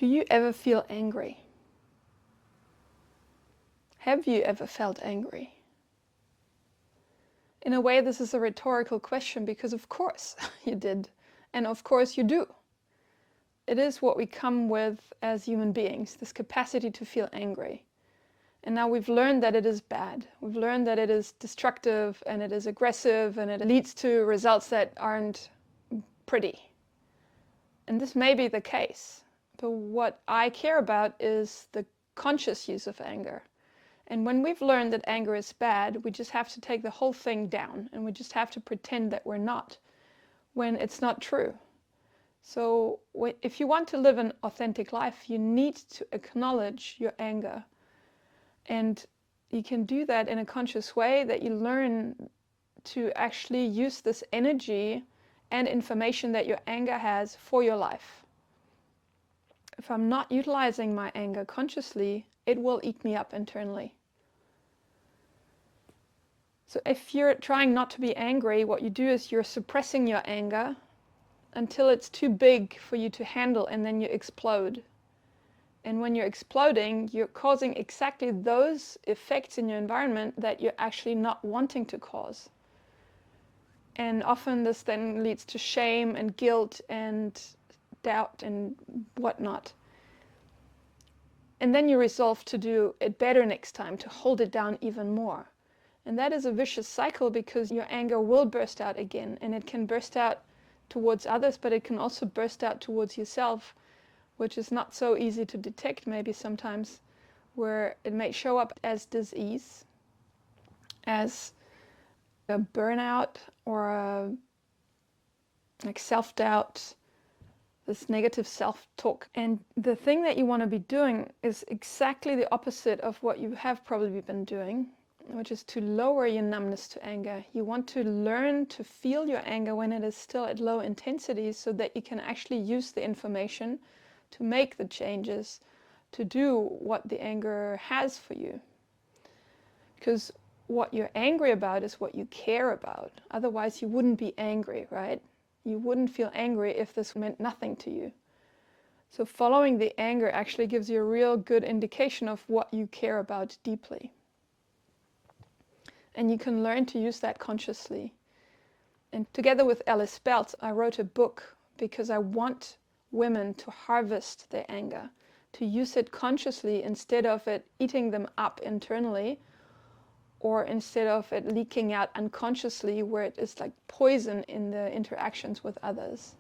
Do you ever feel angry? Have you ever felt angry? In a way, this is a rhetorical question because of course you did, and of course you do. It is what we come with as human beings, this capacity to feel angry. And now we've learned that it is bad. We've learned that it is destructive and it is aggressive and it leads to results that aren't pretty. And this may be the case, but what I care about is the conscious use of anger. And when we've learned that anger is bad, we just have to take the whole thing down and we just have to pretend that we're not, when it's not true. So if you want to live an authentic life, you need to acknowledge your anger. And you can do that in a conscious way, that you learn to actually use this energy and information that your anger has for your life. If I'm not utilizing my anger consciously, it will eat me up internally. So if you're trying not to be angry, what you do is you're suppressing your anger until it's too big for you to handle, and then you explode. And when you're exploding, you're causing exactly those effects in your environment that you're actually not wanting to cause. And often this then leads to shame and guilt and doubt and whatnot. And then you resolve to do it better next time, to hold it down even more. And that is a vicious cycle, because your anger will burst out again, and it can burst out towards others, but it can also burst out towards yourself, which is not so easy to detect maybe sometimes, where it may show up as disease, as a burnout, or like self-doubt, this negative self-talk. And the thing that you want to be doing is exactly the opposite of what you have probably been doing, which is to lower your numbness to anger. You want to learn to feel your anger when it is still at low intensity, so that you can actually use the information to make the changes, to do what the anger has for you. Because what you're angry about is what you care about. Otherwise you wouldn't be angry, right? You wouldn't feel angry if this meant nothing to you. So following the anger actually gives you a real good indication of what you care about deeply. And you can learn to use that consciously. And together with Alice Belt, I wrote a book because I want women to harvest their anger, to use it consciously instead of it eating them up internally, or instead of it leaking out unconsciously, where it is like poison in the interactions with others.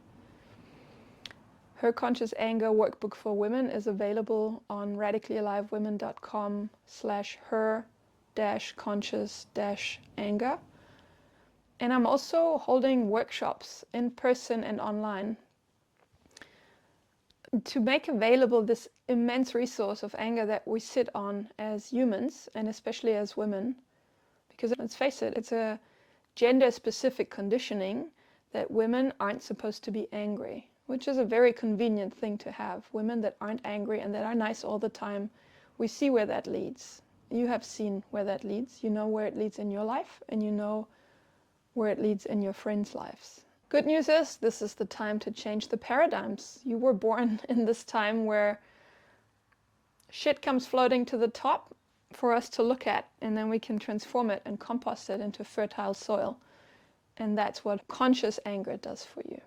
Her Conscious Anger Workbook for Women is available on radicallyalivewomen.com/her-conscious-anger. And I'm also holding workshops in person and online to make available this immense resource of anger that we sit on as humans, and especially as women. Because let's face it, it's a gender-specific conditioning that women aren't supposed to be angry, which is a very convenient thing to have. Women that aren't angry and that are nice all the time, we see where that leads. You have seen where that leads. You know where it leads in your life, and you know where it leads in your friends' lives. Good news is, this is the time to change the paradigms. You were born in this time where shit comes floating to the top for us to look at, and then we can transform it and compost it into fertile soil. And that's what conscious anger does for you.